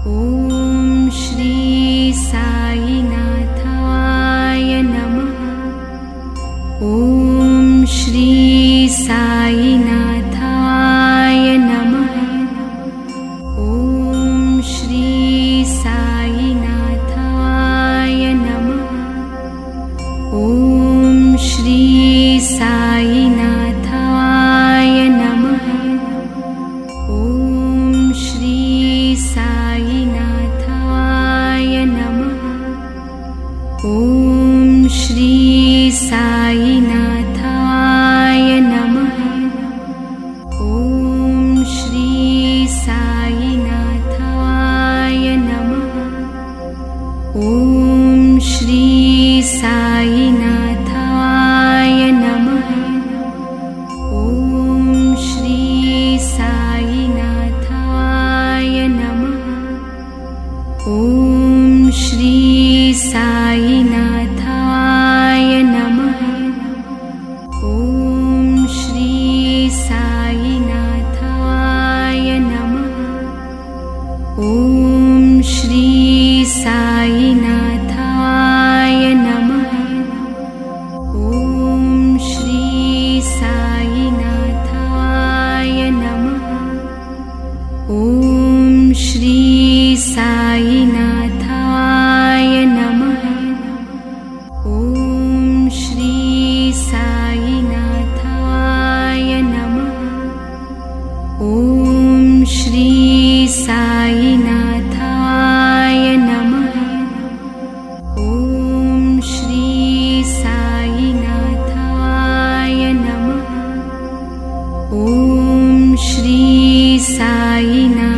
ॐ श्री साईनाथाय नमः। ॐ श्री साईनाथाय नमः। ॐ श्री साईनाथाय नमः। ॐ श्री साईनाथाय नमः। ॐ श्री साईनाथाय नमः। ॐ श्री साईनाथाय नमः। ॐ श्री साईनाथाय नमः। ॐ श्री साईनाथाय नमः। ॐ श्री साईनाथाय नमः। ॐ श्री साईनाथाय नमः। ॐ श्री साईनाथाय नमः। ॐ श्री साईनाथाय नमः। ॐ श्री साईनाथाय नमः। ॐ श्री साईनाथाय नमः। ॐ श्री साईनाथाय नमः। ॐ श्री साईनाथाय नमः। ॐ श्री साईनाथाय नमः। ॐ श्री साईनाथाय